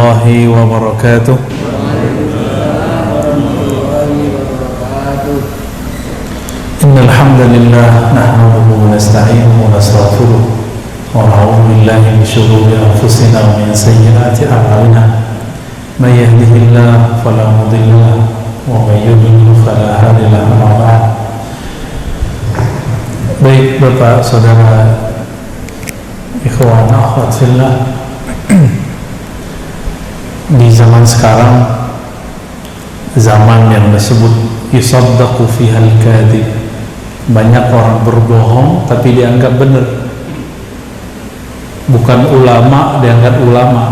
warahmatullahi wabarakatuh. Innal hamdalillah nahmaduhu wa nasta'inuhu wa nastaghfiruh wa na'udzu billahi min shururi anfusina wa min sayyiati a'malina. May yahdihillahu fala mudilla lahu wa may yudlil fala hadiya lahu. Baik Bapak Saudara, ikhwan akhwat fillah, di zaman sekarang, zaman yang disebut yusaddaqu fihal kadhib, banyak orang berbohong tapi dianggap benar. Bukan ulama dianggap ulama,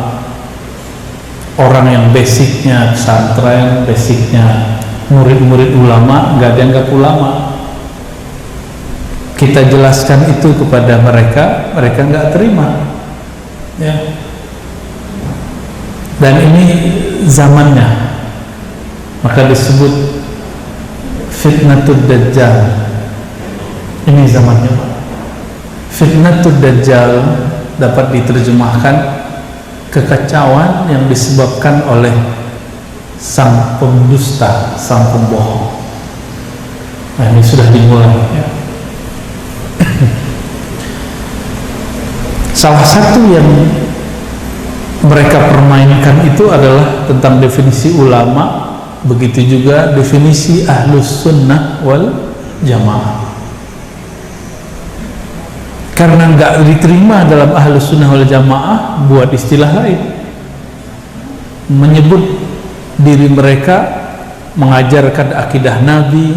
orang yang basicnya pesantren, basicnya murid-murid ulama nggak dianggap ulama. Kita jelaskan itu kepada mereka, mereka nggak terima, ya. Dan ini zamannya, maka disebut fitnatud dajjal. Ini zamannya, Pak. Fitnatud dajjal dapat diterjemahkan kekacauan yang disebabkan oleh sang pendusta, sang pembohong. Nah, ini sudah dimulai, ya. Salah satu yang mereka permainkan itu adalah tentang definisi ulama, begitu juga definisi ahlus sunnah wal jamaah. Karena nggak diterima dalam ahlus sunnah wal jamaah, buat istilah lain, menyebut diri mereka mengajarkan akidah Nabi,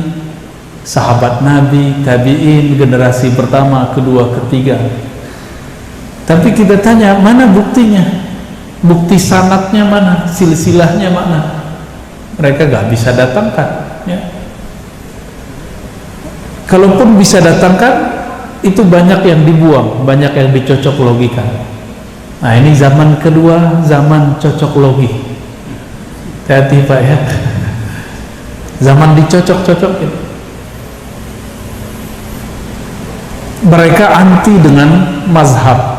sahabat Nabi, tabi'in, generasi pertama, kedua, ketiga. Tapi kita tanya, mana buktinya? Bukti sanadnya mana? Silsilahnya mana? Mereka gak bisa datangkan, ya. Kalaupun bisa datangkan, itu banyak yang dibuang, banyak yang dicocok logikan. Nah, ini zaman kedua, zaman cocok logi. Hati-hati Pak, ya. Zaman dicocok-cocokin. Mereka anti dengan mazhab.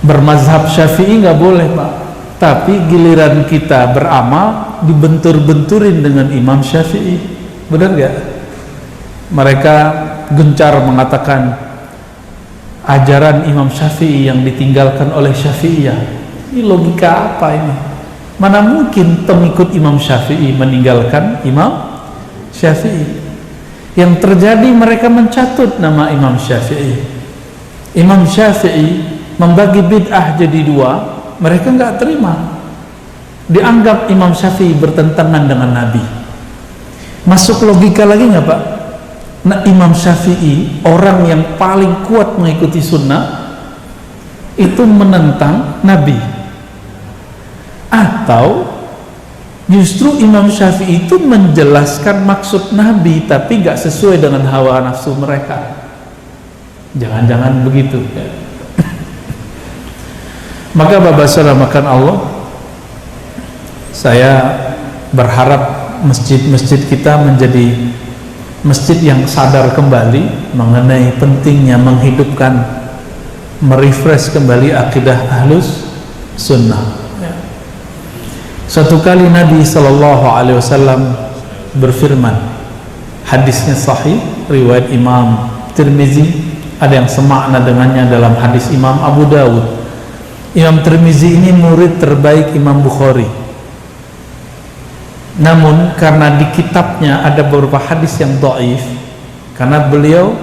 Bermazhab Syafi'i nggak boleh, Pak. Tapi giliran kita beramal dibentur-benturin dengan Imam Syafi'i, benar nggak? Mereka gencar mengatakan ajaran Imam Syafi'i yang ditinggalkan oleh Syafi'iyah. Ini logika apa ini? Mana mungkin pengikut Imam Syafi'i meninggalkan Imam Syafi'i? Yang terjadi mereka mencatut nama Imam Syafi'i. Imam Syafi'i membagi bid'ah jadi dua, mereka nggak terima. Dianggap Imam Syafi'i bertentangan dengan Nabi. Masuk logika lagi nggak, Pak? Nah, Imam Syafi'i, orang yang paling kuat mengikuti sunnah, itu menentang Nabi. Atau justru Imam Syafi'i itu menjelaskan maksud Nabi tapi nggak sesuai dengan hawa nafsu mereka. Jangan-jangan begitu, ya. Maka Bapak Saudara makan Allah, saya berharap masjid-masjid kita menjadi masjid yang sadar kembali mengenai pentingnya menghidupkan, merefresh kembali akidah ahlus sunnah, ya. Suatu kali Nabi SAW berfirman, hadisnya sahih, riwayat Imam Tirmizi, ada yang semakna dengannya dalam hadis Imam Abu Dawud. Imam Tirmizi ini murid terbaik Imam Bukhari. Namun karena di kitabnya ada beberapa hadis yang dhaif, karena beliau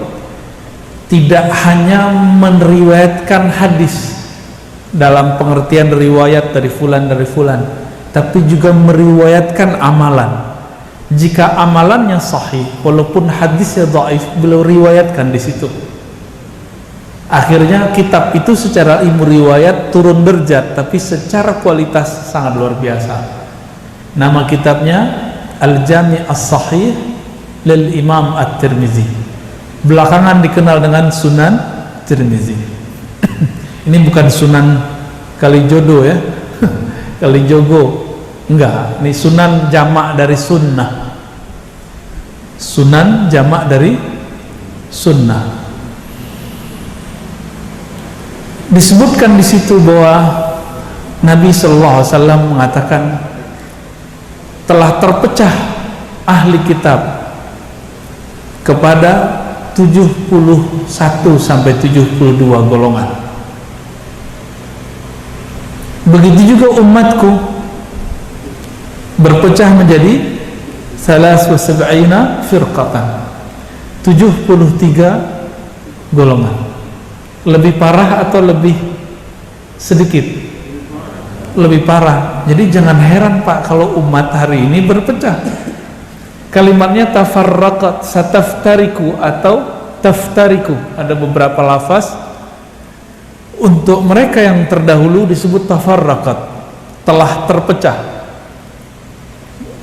tidak hanya meriwayatkan hadis dalam pengertian riwayat dari fulan, tapi juga meriwayatkan amalan. Jika amalannya sahih, walaupun hadisnya dhaif, beliau riwayatkan di situ. Akhirnya kitab itu secara ilmu riwayat turun derajat, tapi secara kualitas sangat luar biasa. Nama kitabnya Al-Jami' As-Sahih lil Imam At-Tirmizi. Belakangan dikenal dengan Sunan Tirmizi. Ini bukan Sunan Kalijodo, ya. Kalijogo. Enggak, ini Sunan jamak dari sunnah. Sunan jamak dari sunnah. Disebutkan di situ bahwa Nabi Sallallahu Alaihi Wasallam mengatakan telah terpecah ahli kitab kepada 71 sampai 72 golongan. Begitu juga umatku berpecah menjadi 73 firqatan, 73 golongan. Lebih parah atau lebih sedikit? Lebih parah. Jadi jangan heran Pak kalau umat hari ini berpecah. Kalimatnya tafarraqat, sataftariku atau taftariku. Ada beberapa lafaz. Untuk mereka yang terdahulu disebut tafarraqat, telah terpecah.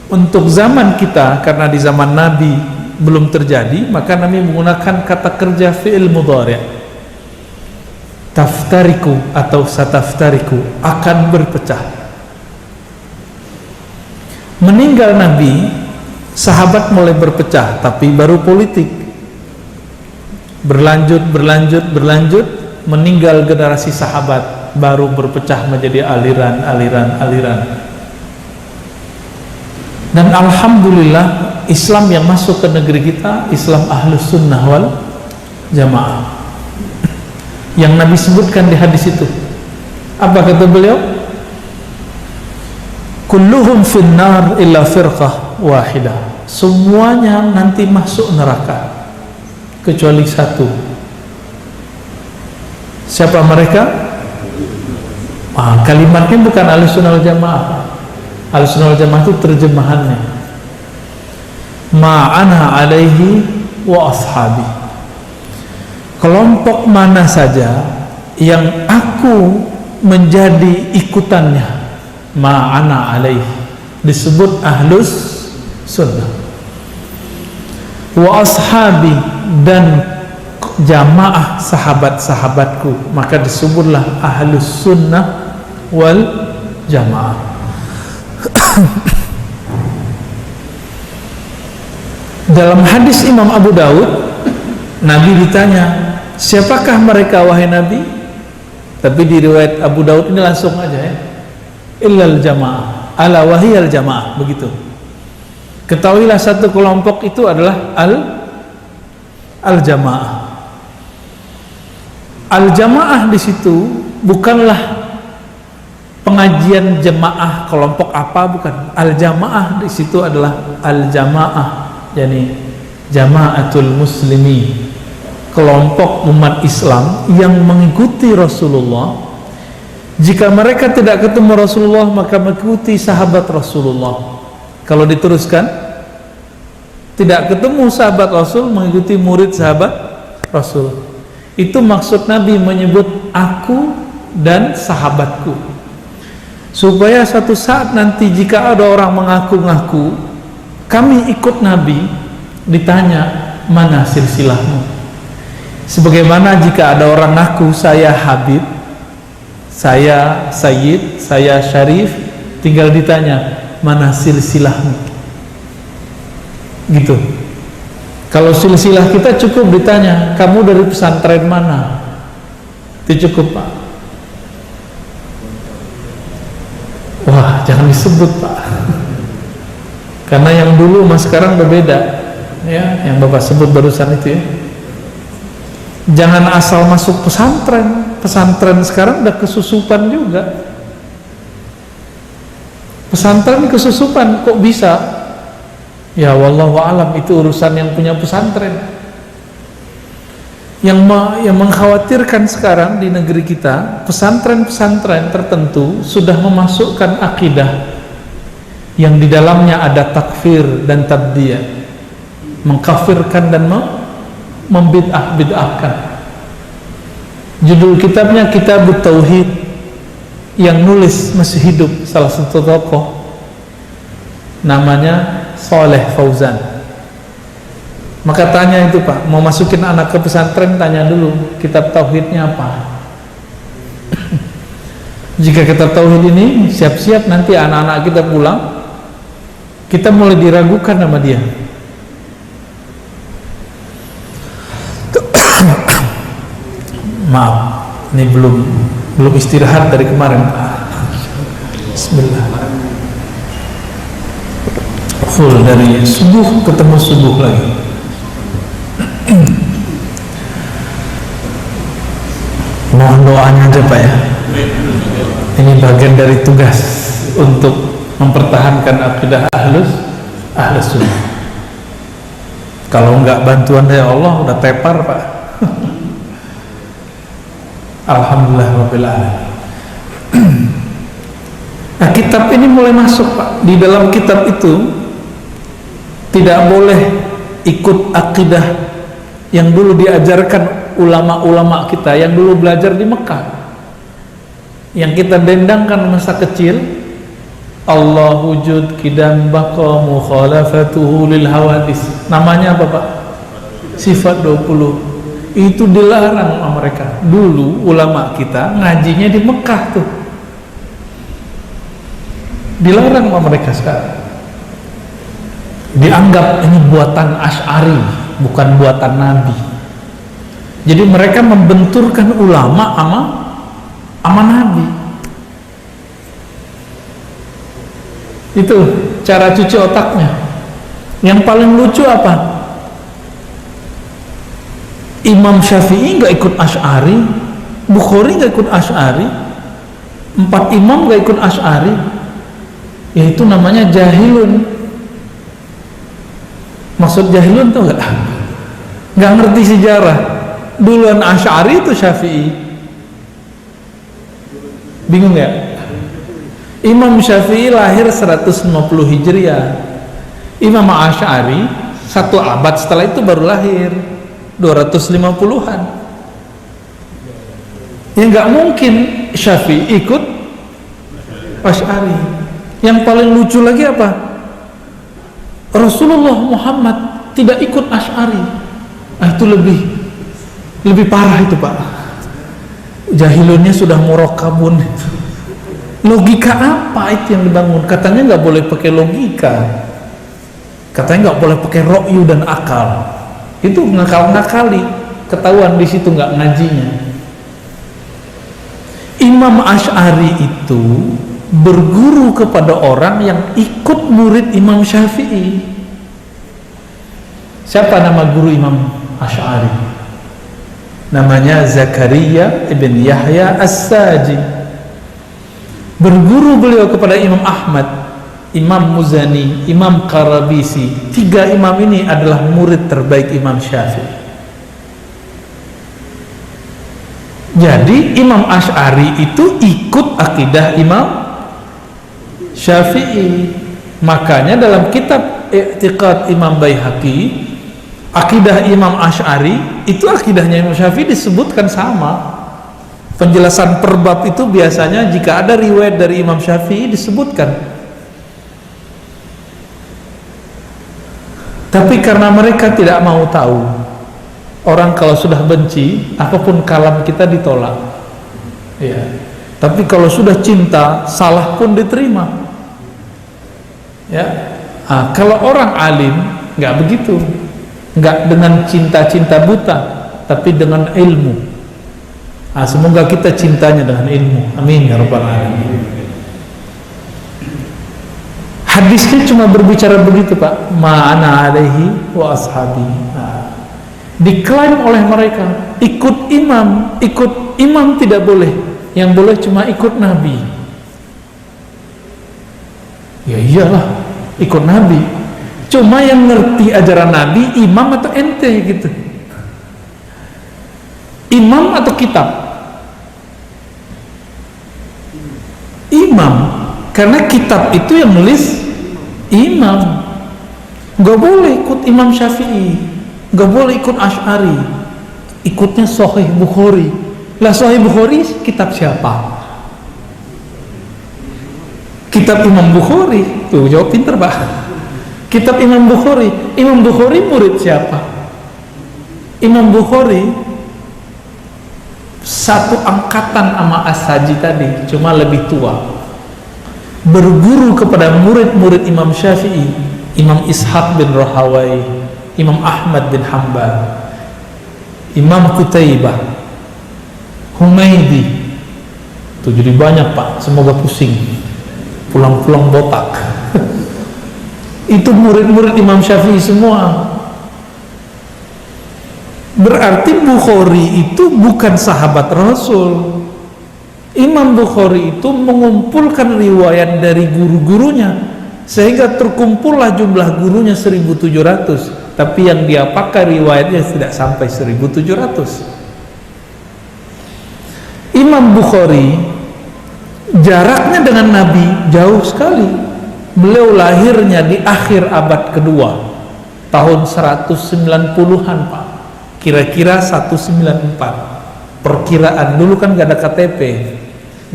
Untuk zaman kita, karena di zaman Nabi belum terjadi, maka Nabi menggunakan kata kerja fi'il mudhari'. Taftariku atau sataftariku, akan berpecah. Meninggal Nabi, sahabat mulai berpecah, tapi baru politik. Berlanjut, meninggal generasi sahabat, baru berpecah menjadi aliran. Dan alhamdulillah Islam yang masuk ke negeri kita Islam Ahlus Sunnah wal Jamaah yang Nabi sebutkan di hadis itu. Apa kata beliau? Kulluhum finnar illa firqah wahidah. Semuanya nanti masuk neraka kecuali satu. Siapa mereka? Kalimatnya bukan Ahlus Sunnah wal Jamaah. Ahlus Sunnah wal Jamaah itu terjemahannya. Ma'ana alaihi wa ashabi. Kelompok mana saja yang aku menjadi ikutannya, ma'ana alaihi, disebut Ahlus Sunnah. Wa ashabi, dan jamaah sahabat-sahabatku, maka disebutlah Ahlus Sunnah wal Jamaah. Dalam hadis Imam Abu Daud, Nabi ditanya, siapakah mereka wahai Nabi? Tapi di riwayat Abu Daud ini langsung aja ya, illal jamaah, ala wahiyal jamaah, begitu. Ketahuilah satu kelompok itu adalah al-jamaah. Al-jamaah di situ bukanlah pengajian jemaah kelompok apa, bukan. Al-jamaah di situ adalah al-jamaah, yakni jamaatul muslimin, kelompok umat Islam yang mengikuti Rasulullah. Jika mereka tidak ketemu Rasulullah, maka mengikuti sahabat Rasulullah. Kalau diteruskan, tidak ketemu sahabat Rasul, mengikuti murid sahabat Rasul. Itu maksud Nabi menyebut aku dan sahabatku, supaya satu saat nanti jika ada orang mengaku-ngaku kami ikut Nabi, ditanya mana silsilahmu. Sebagaimana jika ada orang ngaku saya Habib, saya Sayyid, saya Syarif, tinggal ditanya mana silsilahmu, gitu. Kalau silsilah kita cukup ditanya kamu dari pesantren mana, itu cukup Pak. Wah, jangan disebut Pak, karena yang dulu sama sekarang berbeda ya, yang Bapak sebut barusan itu ya. Jangan asal masuk pesantren. Pesantren sekarang udah kesusupan juga. Pesantren kesusupan kok bisa? Ya wallahu alam, itu urusan yang punya pesantren. Yang mengkhawatirkan sekarang di negeri kita, pesantren-pesantren tertentu sudah memasukkan akidah yang di dalamnya ada takfir dan tabdiyah, mengkafirkan dan membid'ah-bid'ahkan. Judul kitabnya Kitabut Tauhid, yang nulis masih hidup salah satu tokoh namanya Saleh Fauzan. Maka tanya itu Pak, mau masukin anak ke pesantren, tanya dulu kitab tauhidnya apa. Jika kitab tauhid ini siap-siap nanti anak-anak kita pulang, kita mulai diragukan sama dia. Maaf, ini belum istirahat dari kemarin Pak. Bismillah. Full dari subuh ketemu subuh lagi. Mohon doanya aja Pak ya. Ini bagian dari tugas untuk mempertahankan akidah ahlus sunnah. Kalau enggak bantuan dari Allah udah tepar Pak. Alhamdulillah rabbil alamin. Nah, kitab ini mulai masuk Pak. Di dalam kitab itu tidak boleh ikut akidah yang dulu diajarkan ulama-ulama kita yang dulu belajar di Mekah, yang kita dendangkan masa kecil. Allah wujud kidam baqa mukhalafatuhu lil hawadis. Namanya apa Pak? Sifat 20. Itu dilarang sama mereka. Dulu ulama kita ngajinya di Mekah tuh. Dilarang sama mereka sekarang. Dianggap ini buatan Asy'ari, bukan buatan Nabi. Jadi mereka membenturkan ulama sama Nabi. Itu cara cuci otaknya. Yang paling lucu apa? Imam Syafi'i nggak ikut Asy'ari, Bukhari nggak ikut Asy'ari, 4 imam nggak ikut Asy'ari. Yaitu namanya jahilun. Maksud jahilun tuh nggak ngerti sejarah. Duluan Asy'ari itu Syafi'i. Bingung ya? Imam Syafi'i lahir 150 Hijriah. Imam Asy'ari 1 abad setelah itu baru lahir, 250-an. Ya nggak mungkin Syafi'i ikut Asy'ari. Yang paling lucu lagi apa? Rasulullah Muhammad tidak ikut Asy'ari. Nah, itu lebih parah itu Pak. Jahilunnya sudah murakabun. Logika apa itu yang dibangun? Katanya nggak boleh pakai logika, katanya nggak boleh pakai ra'yu dan akal. Itu ngakal-ngakali, ketahuan di situ nggak ngajinya. Imam Asy'ari itu berguru kepada orang yang ikut murid Imam Syafi'i. Siapa nama guru Imam Asy'ari? Namanya Zakaria ibn Yahya As-Saji. Berguru beliau kepada Imam Ahmad, Imam Muzani, Imam Qarabisi. 3 imam ini adalah murid terbaik Imam Syafi'i. Jadi Imam Asy'ari itu ikut akidah Imam Syafi'i. Makanya dalam kitab I'tiqad Imam Baihaqi, akidah Imam Asy'ari itu akidahnya Imam Syafi'i disebutkan sama. Penjelasan per bab itu biasanya jika ada riwayat dari Imam Syafi'i disebutkan. Tapi karena mereka tidak mau tahu, orang kalau sudah benci, apapun kalam kita ditolak. Ya. Tapi kalau sudah cinta, salah pun diterima. Ya, kalau orang alim nggak begitu, nggak dengan cinta-cinta buta, tapi dengan ilmu. Semoga kita cintanya dengan ilmu. Amin ya rabbal alamin. Hadisnya cuma berbicara begitu Pak. Ma'ana alaihi wa ashabi. Diklaim oleh mereka ikut imam tidak boleh. Yang boleh cuma ikut Nabi. Ya iyalah, ikut Nabi. Cuma yang ngerti ajaran Nabi imam atau ente gitu. Imam atau kitab? Imam. Karena kitab itu yang nulis imam. Gak boleh ikut Imam Syafi'i, gak boleh ikut Asy'ari. Ikutnya Sahih Bukhari. Lah Sahih Bukhari kitab siapa? Kitab Imam Bukhari. Tuh jawab pinter Pak. Kitab Imam Bukhari. Imam Bukhari murid siapa? Imam Bukhari satu angkatan sama As-Saji tadi, cuma lebih tua. Berguru kepada murid-murid Imam Syafi'i, Imam Ishaq bin Rahawai, Imam Ahmad bin Hanbal, Imam Qutaibah, Humaydi. Tuh jadi banyak Pak, semoga pusing. pulang-pulang botak. Itu murid-murid Imam Syafi'i semua. Berarti Bukhari itu bukan sahabat Rasul. Imam Bukhari itu mengumpulkan riwayat dari guru-gurunya, sehingga terkumpullah jumlah gurunya 1700, tapi yang dia pakai riwayatnya tidak sampai 1700. Imam Bukhari jaraknya dengan Nabi jauh sekali. Beliau lahirnya di akhir abad kedua, tahun 190-an Pak, kira-kira 194. Perkiraan, dulu kan gak ada KTP,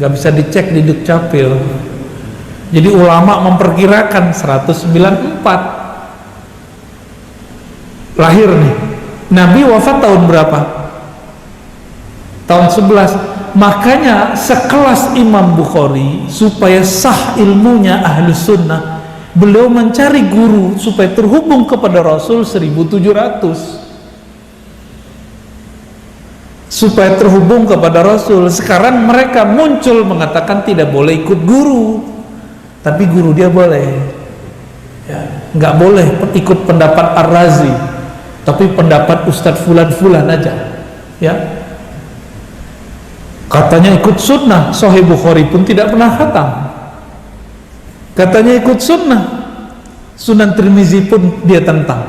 gak bisa dicek di Dukcapil, jadi ulama memperkirakan 194 lahir nih. Nabi wafat tahun berapa? Tahun 11. Makanya sekelas Imam Bukhari, supaya sah ilmunya Ahlus Sunnah, beliau mencari guru supaya terhubung kepada Rasul 1700, supaya terhubung kepada Rasul. Sekarang mereka muncul mengatakan tidak boleh ikut guru, tapi guru dia boleh ya. Nggak boleh ikut pendapat Ar-Razi, tapi pendapat Ustadz Fulan-Fulan aja ya. Katanya ikut sunnah, Sahih Bukhari pun tidak pernah khatam. Katanya ikut sunnah, Sunan Tirmizi pun dia tentang.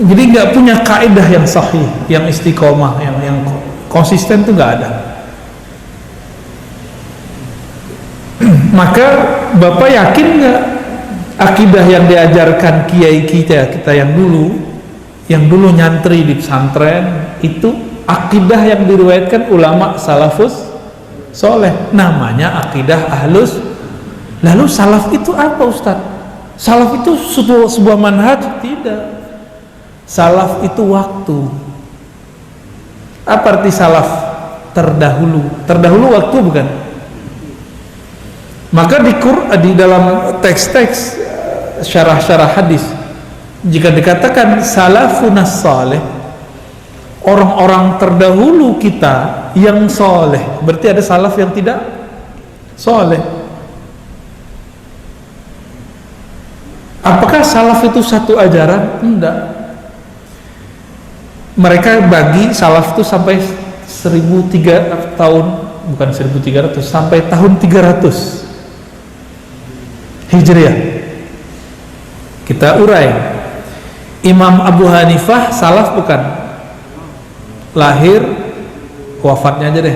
Jadi nggak punya kaidah yang sahih, yang istiqomah, yang konsisten tuh nggak ada. Maka Bapak yakin nggak akidah yang diajarkan kiai kita yang dulu nyantri di pesantren itu akidah yang diriwayatkan ulama salafus soleh, namanya akidah ahlus. Lalu salaf itu apa Ustaz? Salaf itu sebuah manhaj? Tidak. Salaf itu waktu. Apa arti salaf? Terdahulu. Terdahulu waktu bukan? Maka di dalam teks-teks syarah-syarah hadis, jika dikatakan salafunas saleh, orang-orang terdahulu kita yang soleh, berarti ada salaf yang tidak soleh. Apakah salaf itu satu ajaran? Enggak. Mereka bagi salaf itu sampai 1300 tahun, bukan 1300, sampai tahun 300 Hijriah. Kita urai. Imam Abu Hanifah salaf bukan? Lahir, wafatnya aja deh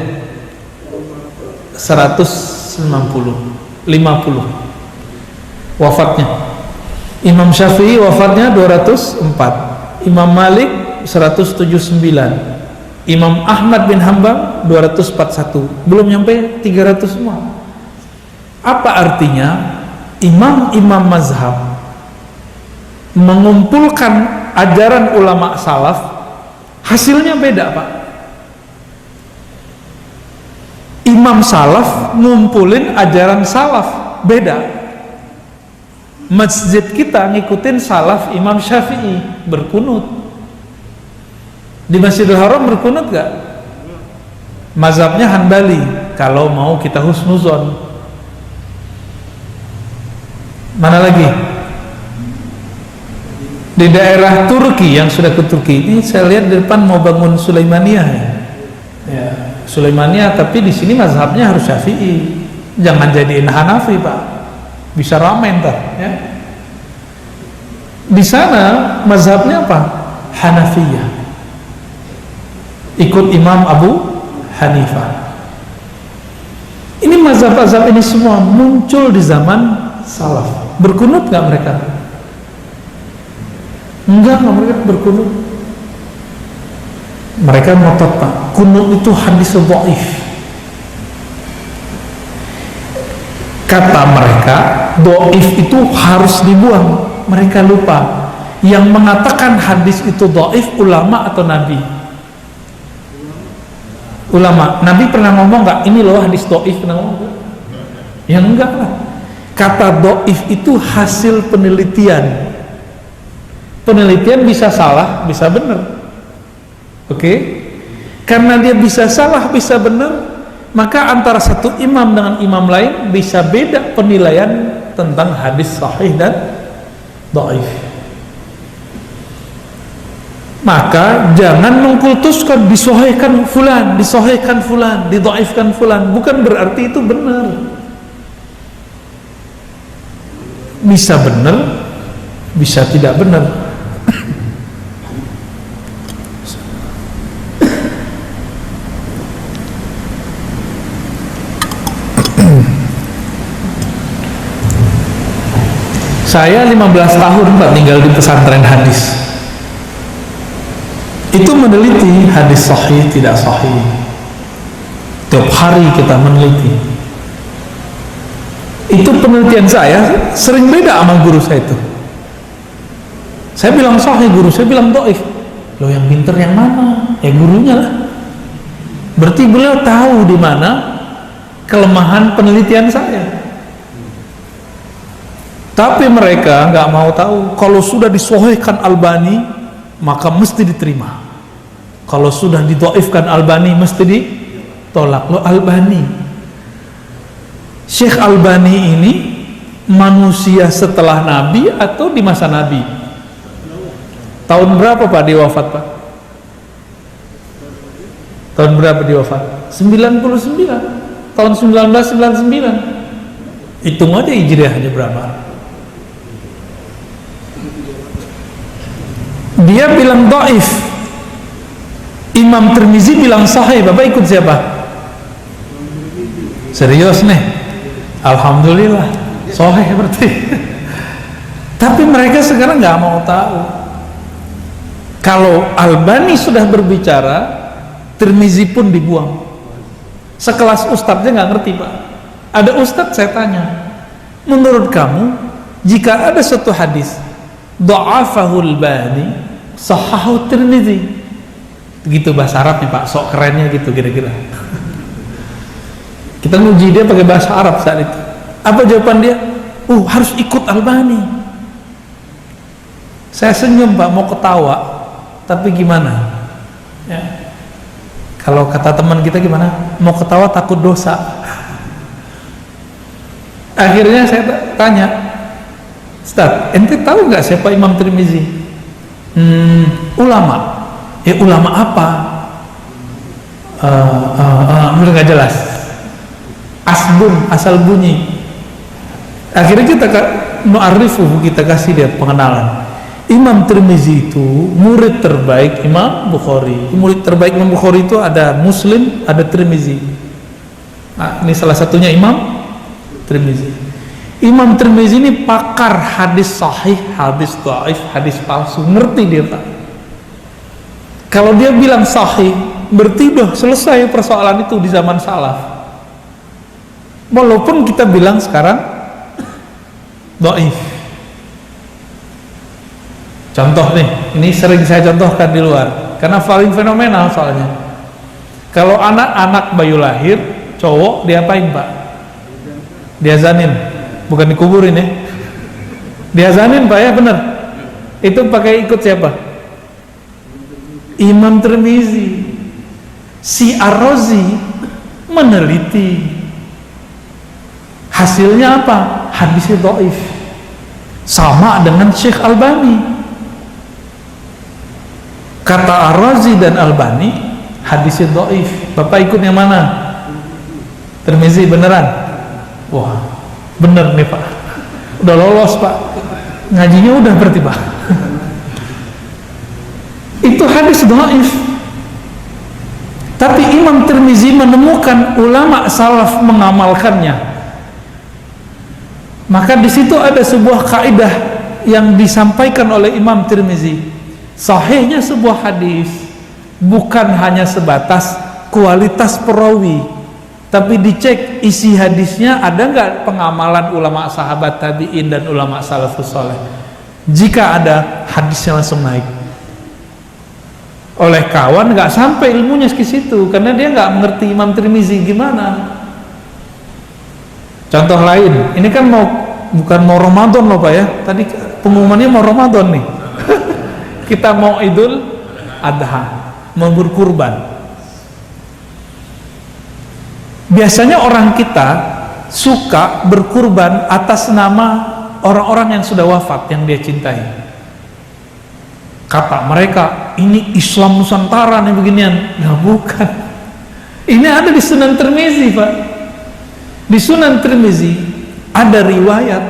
50 wafatnya. Imam Syafi'i wafatnya 204, Imam Malik 179, Imam Ahmad bin Hanbal 241, belum nyampe 300 semua. Apa artinya? Imam-imam mazhab mengumpulkan ajaran ulama salaf, hasilnya beda Pak. Imam salaf ngumpulin ajaran salaf, beda. Masjid kita ngikutin salaf Imam Syafi'i, berkunut. Di Masjidil Haram berkunut gak? Mazhabnya Hanbali, kalau mau kita husnuzon. Mana lagi? Di daerah Turki, yang sudah ke Turki ini, saya lihat di depan mau bangun Sulaimaniyah ya, Sulaimaniyah, tapi di sini mazhabnya harus Syafi'i. Jangan jadiin Hanafi Pak, bisa ramai ntar ya. Di sana mazhabnya apa? Hanafiyah, ikut Imam Abu Hanifah. Ini mazhab-mazhab ini semua muncul di zaman salaf. Berkunut gak mereka? Enggak, mereka berkunut. Mereka ngotot Pak, kunut itu hadis dhaif. Kata mereka dhaif itu harus dibuang. Mereka lupa yang mengatakan hadis itu dhaif ulama atau nabi? Ulama. Nabi pernah ngomong gak ini loh hadis dhaif, pernah ngomong gak? Ya enggak lah. Kata dhaif itu hasil penelitian. Penelitian bisa salah, bisa benar. Oke? Karena dia bisa salah, bisa benar, maka antara satu imam dengan imam lain bisa beda penilaian tentang hadis sahih dan dhaif. Maka jangan mengkultuskan disahihkan fulan, didhaifkan fulan, bukan berarti itu benar. Bisa benar, bisa tidak benar. Saya 15 tahun Pak tinggal di pesantren hadis. Itu meneliti hadis sahih tidak sahih. Tiap hari kita meneliti. Itu penelitian saya sering beda sama guru saya itu. Saya bilang sahih, guru saya bilang dhaif. Loh, yang pinter yang mana? Ya gurunya lah. Berarti beliau tahu di mana kelemahan penelitian saya. Tapi mereka nggak mau tahu. Kalau sudah disahihkan Albani, maka mesti diterima. Kalau sudah didhaifkan Albani, mesti ditolak. Loh, Albani, Syekh Albani ini manusia setelah Nabi atau di masa Nabi? Tahun berapa Pak dia wafat, Pak? Tahun berapa dia wafat? 99. Tahun 1999. Hitung aja hijriahnya berapa. Dia bilang dhaif, Imam Tirmizi bilang sahih. Bapak ikut siapa? Serius nih? Alhamdulillah sahih berarti. Tapi mereka sekarang nggak mau tahu. Kalau Albani sudah berbicara, Tirmizi pun dibuang. Sekelas ustadznya nggak ngerti, Pak. Ada ustadz saya tanya, menurut kamu jika ada suatu hadis dha'afahul Albani sahahu Tirmizi, gitu bahasa Arab nih Pak, sok kerennya gitu kira-kira. Kita nguji dia pakai bahasa Arab saat itu. Apa jawaban dia? Harus ikut Albani. Saya senyum Pak, mau ketawa, tapi gimana ya, kalau kata teman kita gimana, mau ketawa takut dosa. Akhirnya saya tanya, Ustaz, ente tahu nggak siapa Imam Tirmizi? Ulama. Ulama apa? Menurut nggak jelas. Asal bunyi. Akhirnya kita nu'arifuhu, kita kasih dia pengenalan. Imam Tirmizi itu murid terbaik Imam Bukhari. Murid terbaik Imam Bukhari itu ada Muslim, ada Tirmizi. Nah, ini salah satunya Imam Tirmizi. Imam Tirmizi ini pakar hadis sahih, hadis dhaif, hadis palsu, ngerti dia Pak. Kalau dia bilang sahih, berarti udah selesai persoalan itu di zaman salaf. Walaupun kita bilang sekarang dhaif. Contoh nih, ini sering saya contohkan di luar karena paling fenomenal soalnya. Kalau anak-anak bayi lahir cowok diapain Pak? Diazanin. Bukan dikuburin ya, diazanin Pak ya, bener. Itu pakai ikut siapa? Imam Tirmizi. Si Ar-Razi meneliti, hasilnya apa? Hadisnya dhaif. Sama dengan Syekh Albani. Kata Ar-Razi dan Albani, hadisnya dhaif. Bapak ikut yang mana? Tirmizi beneran? Wah, bener nih Pak, udah lolos Pak, ngajinya udah berarti Pak. Itu hadis dhaif. Tapi Imam Tirmizi menemukan ulama salaf mengamalkannya. Maka di situ ada sebuah kaidah yang disampaikan oleh Imam Tirmizi. Sahihnya sebuah hadis bukan hanya sebatas kualitas perawi, tapi dicek isi hadisnya ada nggak pengamalan ulama sahabat tabi'in dan ulama salafus saleh. Jika ada, hadisnya langsung naik. Oleh kawan nggak sampai ilmunya ke situ karena dia nggak mengerti Imam Tirmizi gimana. Contoh lain, ini kan bukan mau Ramadan loh Pak ya. Tadi pengumumannya mau Ramadan nih. Kita mau Idul Adha, mau berkurban. Biasanya orang kita suka berkurban atas nama orang-orang yang sudah wafat yang dia cintai. Kata mereka, ini Islam Nusantara nih beginian. Nah, bukan. Ini ada di Sunan Tirmizi, Pak. Di Sunan Tirmizi ada riwayat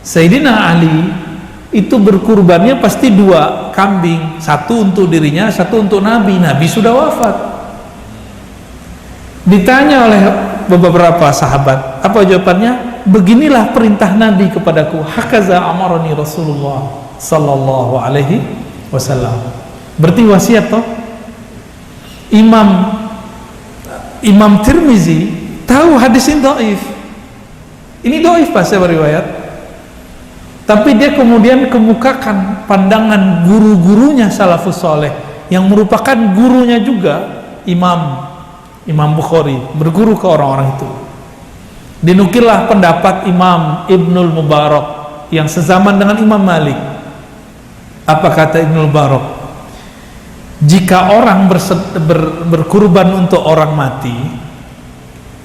Sayyidina Ali itu berkurbannya pasti 2 kambing, 1 untuk dirinya, 1 untuk Nabi. Nabi sudah wafat. Ditanya oleh beberapa sahabat, apa jawabannya? Beginilah perintah Nabi kepadaku. Hakaza amarani Rasulullah sallallahu alaihi wasallam. Berarti wasiat toh. Imam Tirmizi tahu hadis ini dhaif. Ini dhaif pas saya beriwayat. Tapi dia kemudian kemukakan pandangan guru-gurunya salafus soleh yang merupakan gurunya juga Imam Bukhari, berguru ke orang-orang itu. Dinukillah pendapat Imam Ibnul Mubarak yang sezaman dengan Imam Malik. Apa kata Ibnul Mubarak? Jika orang berkurban untuk orang mati,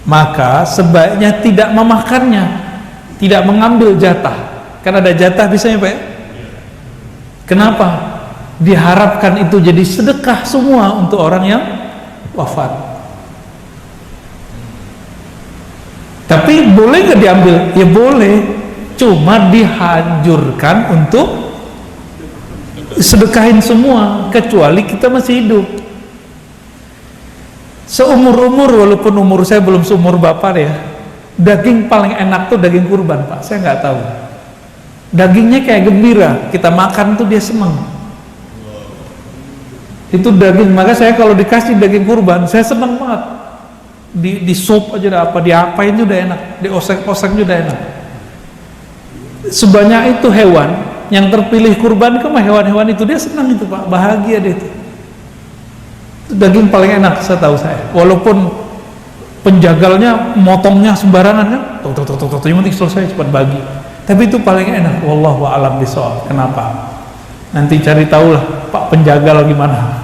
maka sebaiknya tidak memakannya, tidak mengambil jatah. Kan ada jatah biasanya, Pak ya? Kenapa? Diharapkan itu jadi sedekah semua untuk orang yang wafat. Tapi boleh nggak diambil? Ya boleh, cuma dihancurkan untuk sedekahin semua, kecuali kita masih hidup. Seumur-umur, walaupun umur saya belum seumur Bapak ya, daging paling enak tuh daging kurban, Pak. Saya nggak tahu. Dagingnya kayak gembira, kita makan tuh dia senang. Itu daging, maka saya kalau dikasih daging kurban, saya senang banget. Di sup aja apa, diapain juga enak, diosek-osek juga enak. Sebanyak itu hewan yang terpilih kurban, ke hewan-hewan itu dia senang itu, Pak, bahagia dia itu. Itu daging paling enak setahu saya. Walaupun penjagalnya motongnya sembarangan kan, tuh, yang penting selesai cepat bagi. Tapi itu paling enak. Wallahu a'lam bishawab. Kenapa? Nanti cari tahulah Pak penjagal gimana.